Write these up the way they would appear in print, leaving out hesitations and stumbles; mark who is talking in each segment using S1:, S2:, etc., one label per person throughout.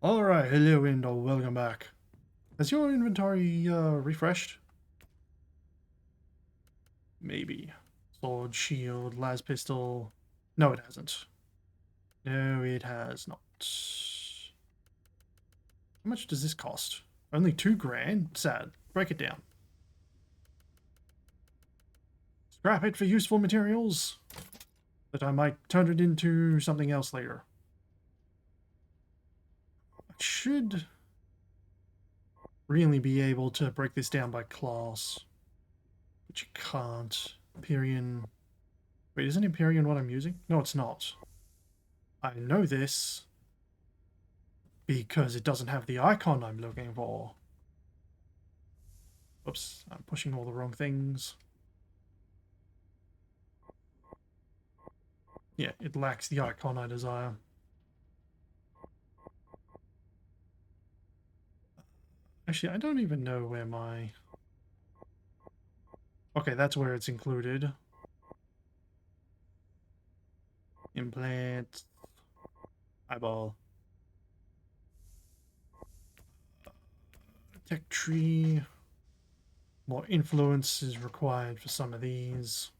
S1: Alright, hello and welcome back. Has your inventory refreshed? Maybe. Sword, shield, las pistol. No, it hasn't. No, it has not. How much does this cost? Only 2 grand? Sad. Break it down. Scrap it for useful materials that I might turn it into something else later. I should really be able to break this down by class. But you can't. Empyrean. Wait, isn't Empyrean what I'm using? No, it's not. I know this because it doesn't have the icon I'm looking for. Oops, I'm pushing all the wrong things. Yeah, it lacks the icon I desire. Actually, I don't even know where my... Okay, that's where it's included. Implant. Eyeball. Tech tree. More influence is required for some of these.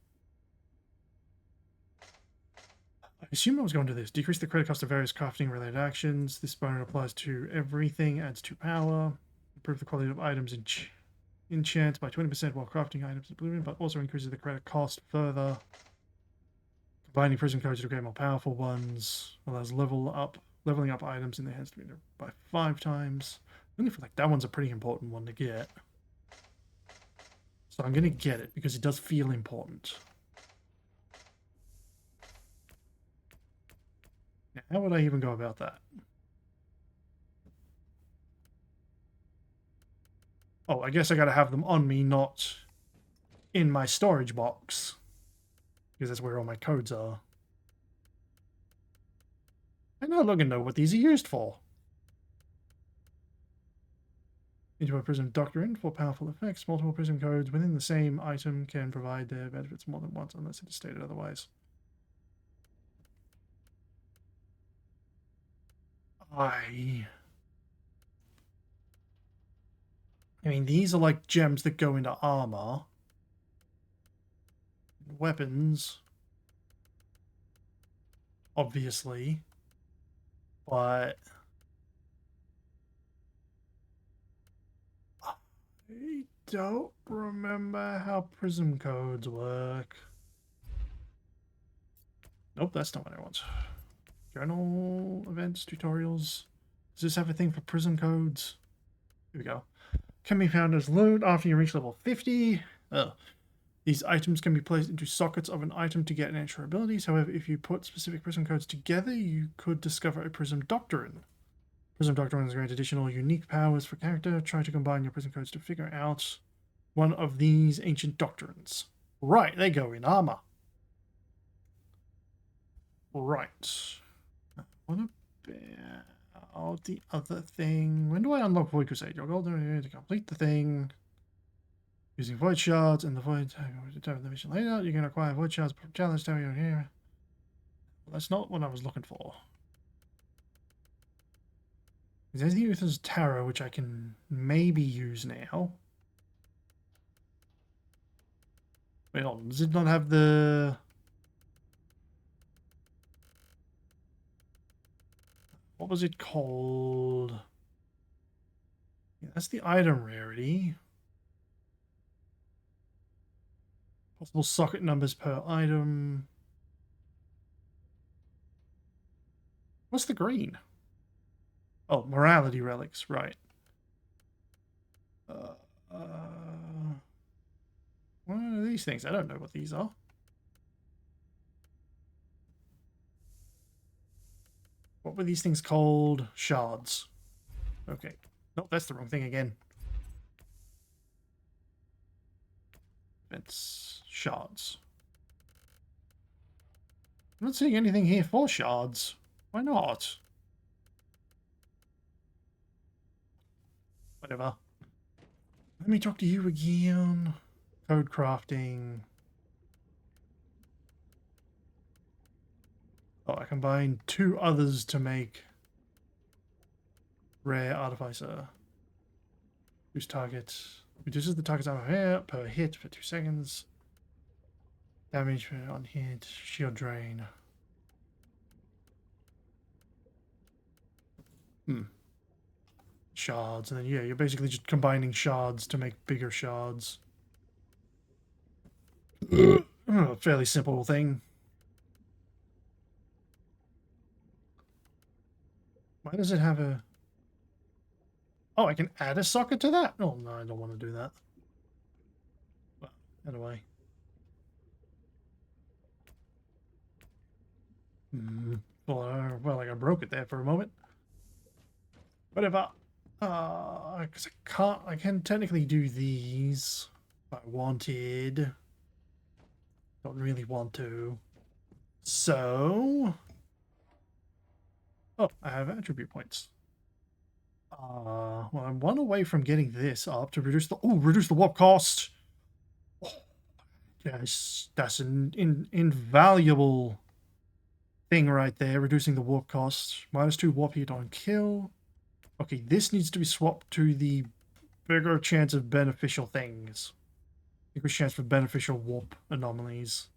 S1: I assume I was going to this. Decrease the credit cost of various crafting related actions. This bonus applies to everything. Adds 2 power. Improve the quality of items in enchant by 20% while crafting items in Blooming, but also increases the credit cost further. Combining prison codes to create more powerful ones. Allows leveling up items in their hands to be by 5 times. I only feel like that one's a pretty important one to get. So I'm going to get it because it does feel important. Now, how would I even go about that? Oh, I guess I gotta have them on me, not in my storage box. Because that's where all my codes are. I'm not looking to know what these are used for. Into a prism doctrine for powerful effects. Multiple prism codes within the same item can provide their benefits more than once unless it is stated otherwise. I mean, these are like gems that go into armor. Weapons. Obviously. But I don't remember how prism codes work. Nope, that's not what I want. Journal, events, tutorials. Does this have a thing for prism codes? Here we go. Can be found as loot after you reach level 50. These items can be placed into sockets of an item to get extra abilities. However, if you put specific prism codes together, you could discover a prism doctrine. Prism doctrines grant additional unique powers for character. Try to combine your prism codes to figure out one of these ancient doctrines. Right, they go in armor. Right. What about the other thing? When do I unlock Void Crusade? Your goal to complete the thing. Using Void Shards and the Void determine the mission layout. You can acquire Void Shards from challenge down here. Well, that's not what I was looking for. There's the Uther's Tarot, which I can maybe use now. Wait, hold on. Does it not have the... What was it called? Yeah, that's the item rarity. Possible socket numbers per item. What's the green? Oh, morality relics, right. Uh, what are these things? I don't know what these are. What were these things called? Shards. Okay. Nope, that's the wrong thing again. It's shards. I'm not seeing anything here for shards. Why not? Whatever. Let me talk to you again. Code crafting. Oh, I combined 2 others to make Rare Artificer. Reduce target. Reduces the target's armor per hit for 2 seconds. Damage on hit. Shield drain. Shards. And then, yeah, you're basically just combining shards to make bigger shards. Fairly simple thing. Why does it have a... Oh, I can add a socket to that? Oh, no, I don't want to do that. Well, anyway. Well, like I broke it there for a moment. Whatever. Because I can technically do these if I wanted. Don't really want to. So... Oh, I have attribute points. Well, I'm one away from getting this up to reduce the... Oh, reduce the warp cost! Oh, yes, that's an invaluable thing right there, reducing the warp cost. -2 warp heat on kill. Okay, this needs to be swapped to the bigger chance of beneficial things. Increased chance for beneficial warp anomalies.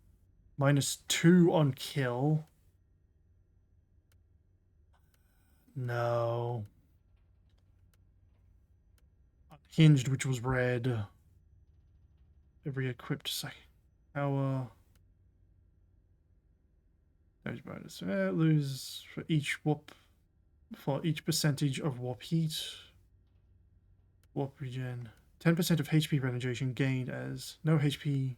S1: -2 on kill. No. Hinged, which was red. Every equipped power. Damage bonus. Lose for each warp. For each percentage of warp heat. Warp regen. 10% of HP regeneration gained as no HP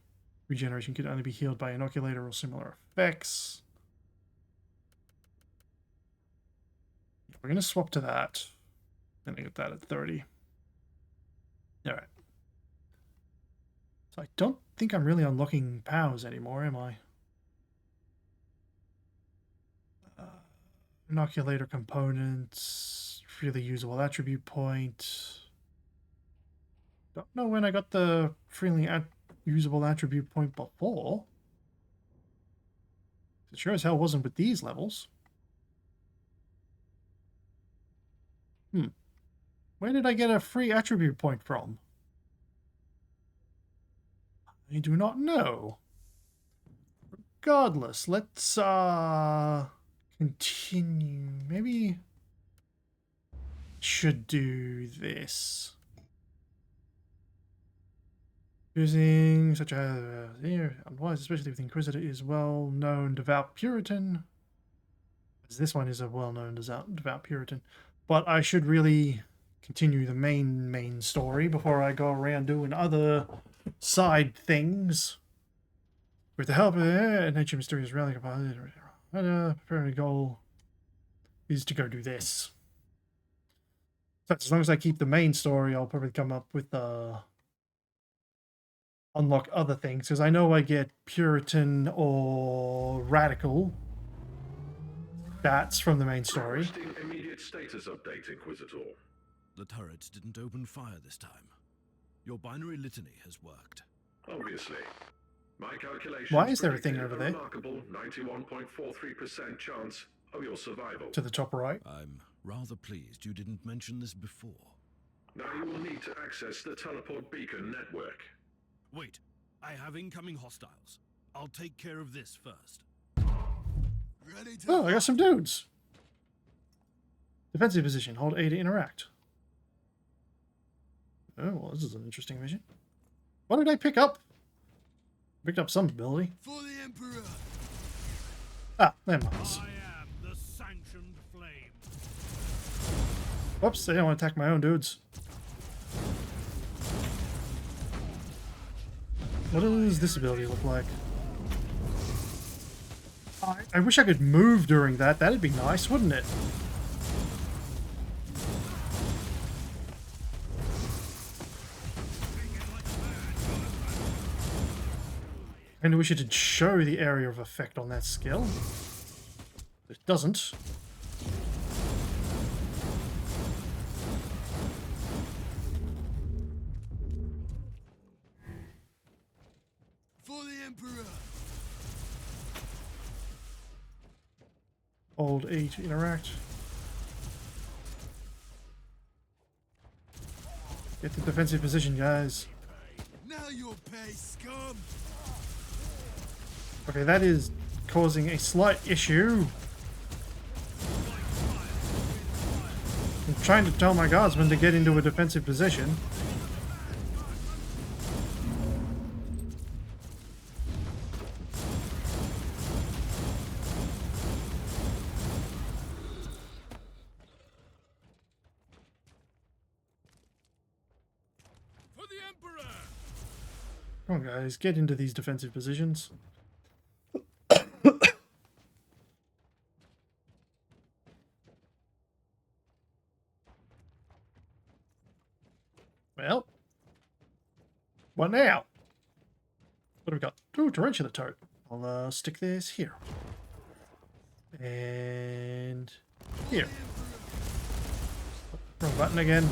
S1: regeneration can only be healed by inoculator or similar effects. We're going to swap to that. Then I get that at 30. Alright. So I don't think I'm really unlocking POWs anymore, am I? Inoculator components. Freely usable attribute point. Don't know when I got the freely usable attribute point before. It sure as hell wasn't with these levels. Where did I get a free attribute point from? I do not know. Regardless, let's continue. Maybe should do this. Using such as unwise, especially with Inquisitor, is well-known devout Puritan. As this one is a well-known devout Puritan. But I should really continue the main story before I go around doing other side things. With the help of nature mysterious relic, primary goal is to go do this. So as long as I keep the main story, I'll probably come up with unlock other things, because I know I get Puritan or Radical. That's from the main story.
S2: Immediate status update, Inquisitor.
S3: The turrets didn't open fire this time. Your binary litany has worked.
S2: Obviously. My calculations
S1: Why is there a thing over there?
S2: Remarkable 91.43% chance of your survival.
S1: To the top right.
S3: I'm rather pleased you didn't mention this before.
S2: Now you will need to access the teleport beacon network.
S3: Wait, I have incoming hostiles. I'll take care of this first. Ready to
S1: Oh, I got some dudes. Defensive position. Hold A to interact. Oh, well, this is an interesting mission. What did I pick up? Picked up some ability.
S3: For the Emperor.
S1: Ah, never mind.
S3: I am the sanctioned flame.
S1: Whoops, I didn't want to attack my own dudes. What does this ability look like? I wish I could move during that. That'd be nice, wouldn't it? I wish it did show the area of effect on that skill. It doesn't.
S3: For the Emperor.
S1: Hold A to interact. Get to defensive position, guys.
S3: Now you'll pay, scum.
S1: Okay, that is causing a slight issue. I'm trying to tell my guardsmen to get into a defensive position.
S3: For the Emperor.
S1: Come on, guys, get into these defensive positions. Well, what now? What do we got? Ooh, tarantula toad. I'll stick this here. And here. Wrong button again.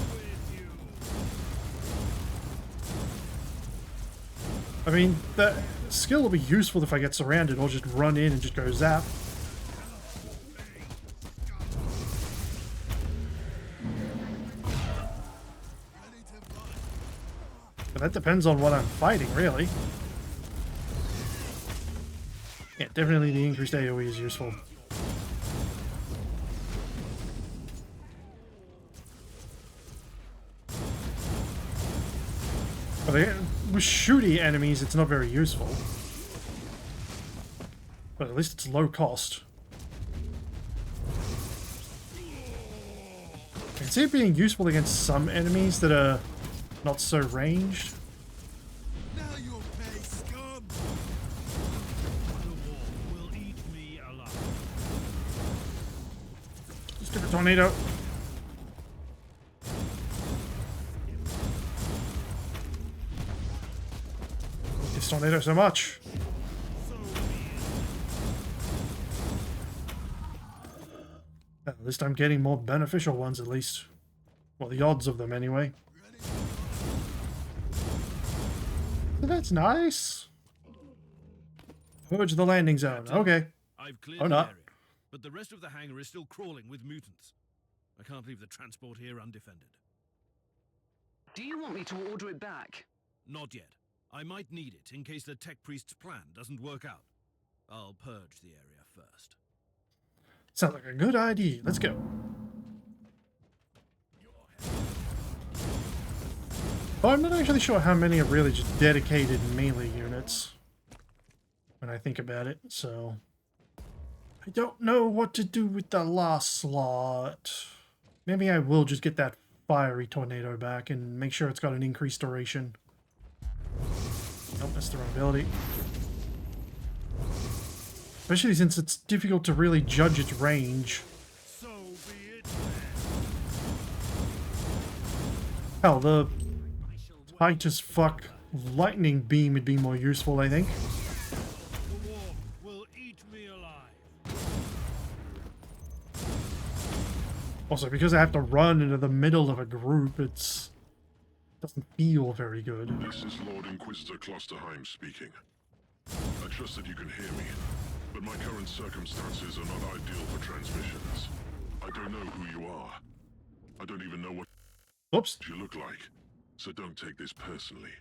S1: I mean, that skill will be useful if I get surrounded or just run in and just go zap. But that depends on what I'm fighting, really. Yeah, definitely the increased AoE is useful. But with shooty enemies, it's not very useful. But at least it's low cost. I can see it being useful against some enemies that are not so ranged.
S3: Now you'll pay, scum. The war will eat me alive.
S1: Stupid tornado. This tornado so much. At least I'm getting more beneficial ones, at least. Well, the odds of them, anyway. So that's nice. Purge the landing zone. Okay.
S3: I've cleared
S1: Or
S3: the
S1: not.
S3: area, but the rest of the hangar is still crawling with mutants. I can't leave the transport here undefended.
S4: Do you want me to order it back?
S3: Not yet. I might need it in case the tech priest's plan doesn't work out. I'll purge the area first.
S1: Sounds like a good idea. Let's go. Oh, I'm not actually sure how many are really just dedicated melee units when I think about it, so I don't know what to do with the last slot. Maybe I will just get that fiery tornado back and make sure it's got an increased duration. Nope, that's the wrong ability. Especially since it's difficult to really judge its range.
S3: So be it.
S1: Hell, the tight as fuck lightning beam would be more useful, I think.
S3: The war will eat me alive.
S1: Also, because I have to run into the middle of a group, it doesn't feel very good.
S2: This is Lord Inquisitor Klosterheim speaking. I trust that you can hear me, but my current circumstances are not ideal for transmissions. I don't know who you are. I don't even know what
S1: Oops.
S2: you look like, so don't take this personally.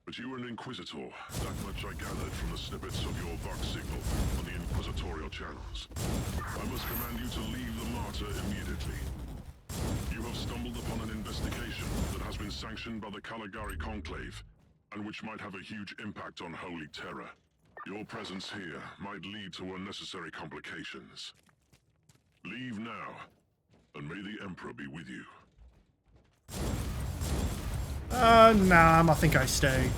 S2: But you were an Inquisitor. That much I gathered from the snippets of your Vox signal on the Inquisitorial channels. I must command you to leave the Martyr immediately. You have stumbled upon an investigation that has been sanctioned by the Caligari Conclave, and which might have a huge impact on Holy Terror. Your presence here might lead to unnecessary complications. Leave now, and may the Emperor be with you.
S1: Nah, I think I stay.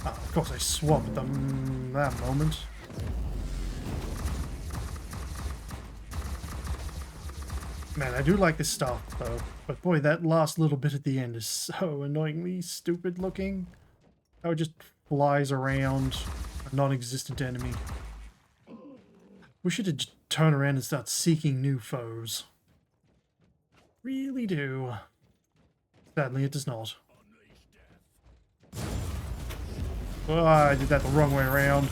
S1: Oh, of course I swapped them that moment. Man, I do like this stuff, though. But boy, that last little bit at the end is so annoyingly stupid looking. How it just flies around a non-existent enemy. Wish it would turn around and start seeking new foes. Really do. Sadly, it does not. Oh, I did that the wrong way around.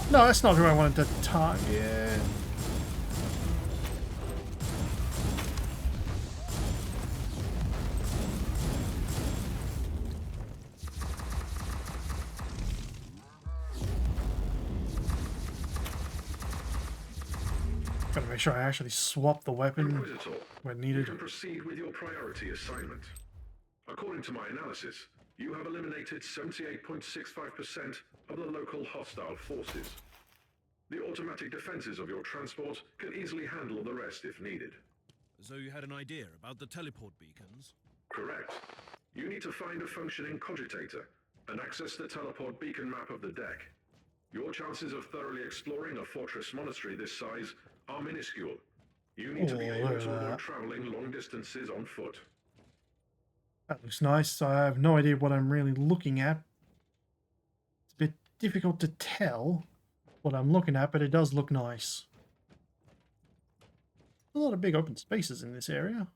S1: No, that's not who I wanted to target. Gotta make sure I actually swap the weapon
S5: Inquisitor,
S1: when
S5: you
S1: needed.
S5: can proceed with your priority assignment. According to my analysis, you have eliminated 78.65% of the local hostile forces. The automatic defenses of your transport can easily handle the rest if needed.
S3: So you had an idea about the teleport beacons?
S5: Correct. You need to find a functioning cogitator and access the teleport beacon map of the deck. Your chances of thoroughly exploring a fortress monastery this size are minuscule. You need to be able to avoid traveling long distances on foot.
S1: That looks nice. I have no idea what I'm really looking at. It's a bit difficult to tell what I'm looking at, but it does look nice. A lot of big open spaces in this area.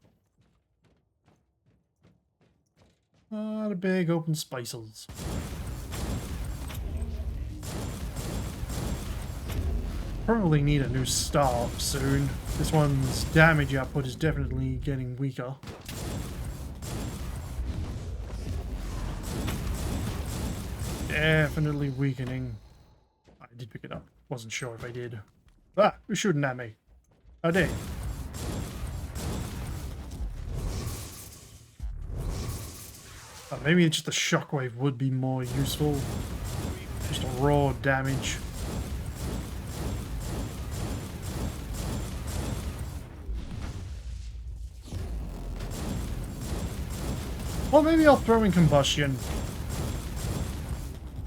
S1: A lot of big open spaces. Probably need a new staff soon. This one's damage output is definitely getting weaker. Definitely weakening. I did pick it up. Wasn't sure if I did. Ah, who's shooting at me? Oh, dang. Maybe just the shockwave would be more useful. Just a raw damage. Well, maybe I'll throw in combustion.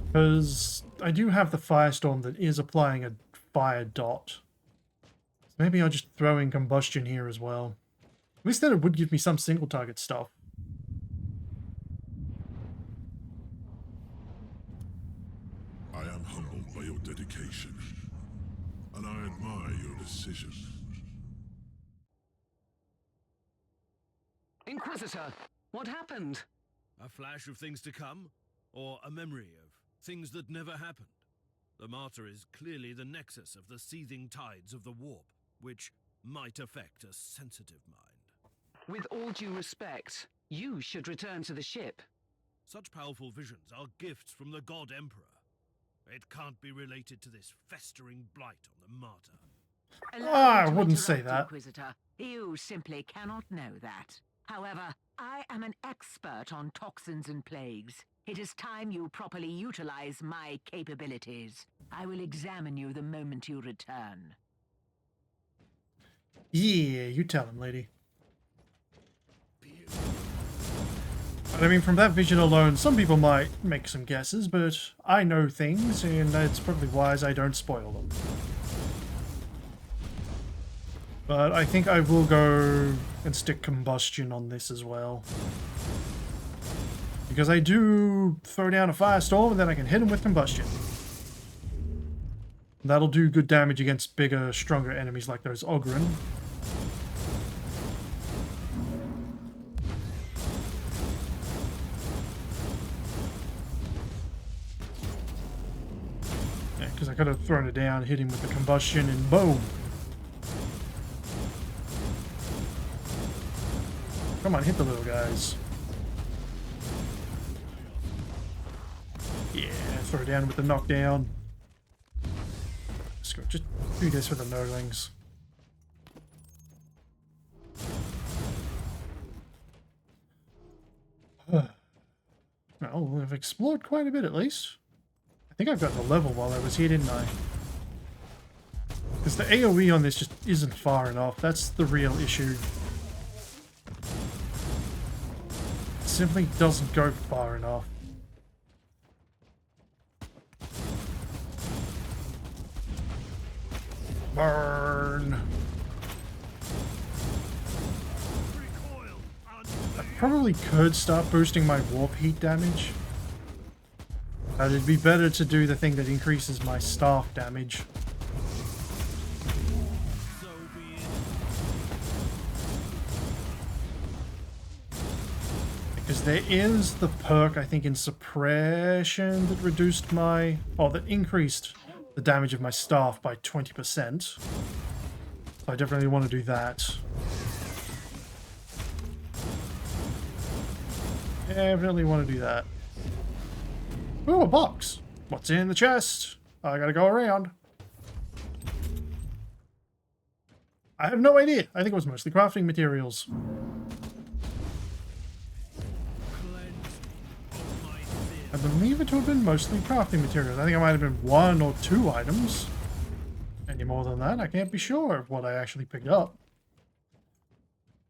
S1: Because I do have the firestorm that is applying a fire dot. So maybe I'll just throw in combustion here as well. At least then it would give me some single target stuff.
S2: I am humbled by your dedication, and I admire your decision.
S4: Inquisitor, what happened?
S3: A flash of things to come? Or a memory of things that never happened? The Martyr is clearly the nexus of the seething tides of the warp, which might affect a sensitive mind.
S4: With all due respect, you should return to the ship.
S3: Such powerful visions are gifts from the God Emperor. It can't be related to this festering blight on the Martyr.
S1: I wouldn't say that.
S6: Inquisitor. You simply cannot know that. However, I am an expert on toxins and plagues. It is time you properly utilize my capabilities. I will examine you the moment you return.
S1: Yeah, you tell him, lady. But I mean, from that vision alone, some people might make some guesses, but I know things, and it's probably wise I don't spoil them. But I think I will go and stick combustion on this as well. Because I do throw down a firestorm, and then I can hit him with combustion. That'll do good damage against bigger, stronger enemies like those Ogren. Yeah, because I could have thrown it down, hit him with the combustion, and boom! Come on, hit the little guys. Yeah, throw it down with the knockdown. Let's go, just do this with the Nurglings. Well, I've explored quite a bit at least. I think I've got the level while I was here, didn't I? Because the AoE on this just isn't far enough. That's the real issue. It simply doesn't go far enough. Burn! I probably could start boosting my warp heat damage. But it'd be better to do the thing that increases my staff damage.
S3: So be it.
S1: Because there is the perk, I think, in suppression that reduced my... Oh, that increased the damage of my staff by 20%. So I definitely want to do that. Definitely want to do that. Ooh, a box. What's in the chest? I gotta go around. I have no idea. I think it was mostly crafting materials. I believe it would have been mostly crafting materials. I think it might have been 1 or 2 items. Any more than that, I can't be sure of what I actually picked up.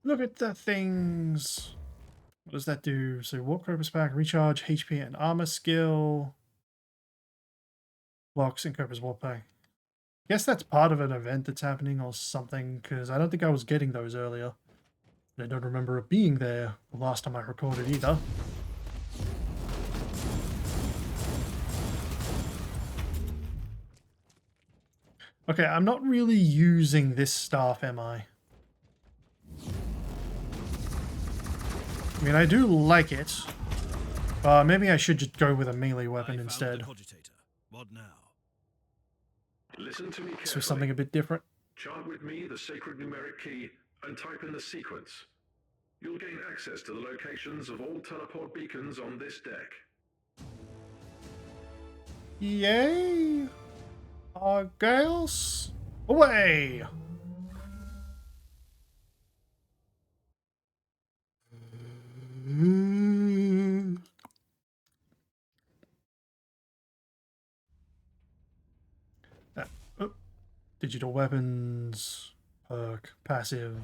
S1: Look at the things. What does that do? So Warp Corpus Pack, recharge, HP and armor skill. Blocks and Corpus Warp Pack. Guess that's part of an event that's happening or something, because I don't think I was getting those earlier. I don't remember it being there the last time I recorded either. Okay, I'm not really using this staff, am I? I mean, I do like it. Maybe I should just go with a melee weapon instead.
S3: What now?
S5: Listen to me carefully.
S1: So something a bit different.
S5: Chant with me the sacred numeric key and type in the sequence. You'll gain access to the locations of all teleport beacons on this deck.
S1: Yay! Girls, away! Digital weapons, perk, passive.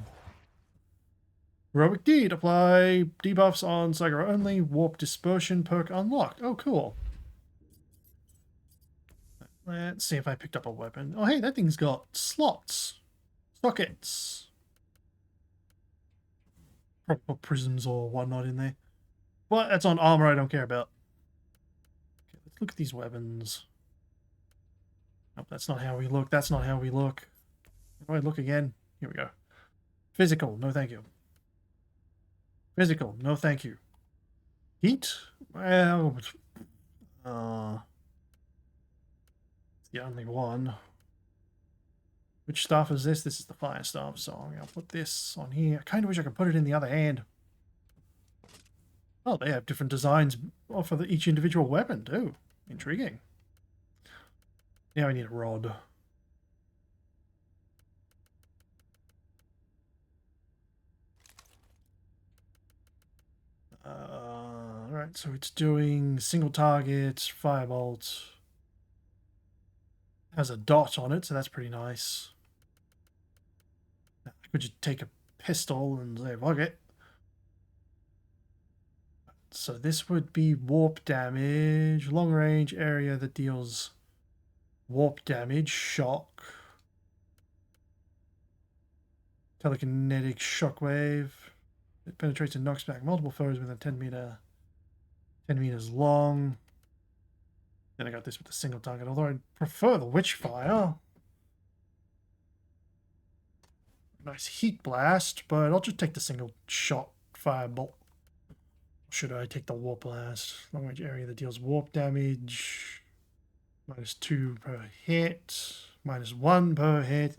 S1: Heroic deed, apply debuffs on Psyker only, warp dispersion perk unlocked. Oh, cool. Let's see if I picked up a weapon. Oh, hey, that thing's got slots. Sockets. Proper prisms or whatnot in there. But that's on armor I don't care about. Okay, let's look at these weapons. Nope, that's not how we look. That's not how we look. How do I look again? Here we go. Physical, no thank you. Physical, no thank you. Heat? Well, the only one. Which staff is this? This is the fire staff, so I'm going to put this on here. I kind of wish I could put it in the other hand. Oh, they have different designs for each individual weapon, too. Intriguing. Now I need a rod. Alright, so it's doing single target, firebolt. Has a dot on it, so that's pretty nice. I could just take a pistol and say, fuck it. So this would be warp damage, long range area that deals warp damage, shock, telekinetic shockwave. It penetrates and knocks back multiple foes within 10 meters long. Then I got this with a single target, although I prefer the Witchfire. Nice heat blast, but I'll just take the single shot firebolt. Should I take the warp blast? Long range area that deals warp damage. -2 per hit. -1 per hit.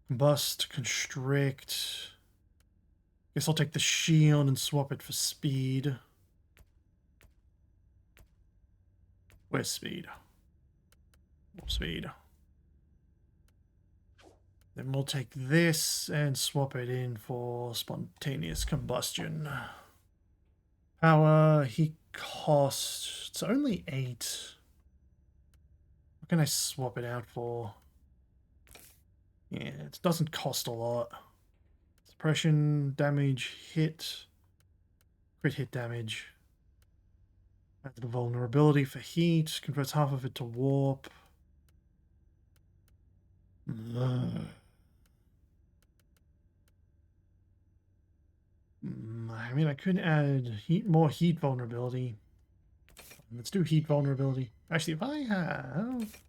S1: Combust, constrict. Guess I'll take the shield and swap it for speed. Where's speed? Speed. Then we'll take this and swap it in for spontaneous combustion. Power, heat cost. It's only 8. What can I swap it out for? Yeah, it doesn't cost a lot. Suppression, damage, hit, crit hit damage. Add the vulnerability for heat, converts half of it to warp. I mean, I could add more heat vulnerability. Let's do heat vulnerability. Actually, if I have...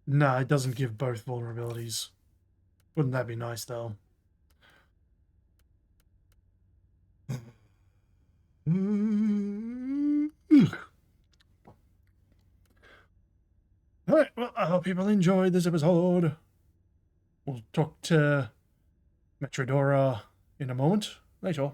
S1: No, it doesn't give both vulnerabilities. Wouldn't that be nice, though? Alright, well, I hope people enjoyed this episode. We'll talk to Metrodora in a moment. Later.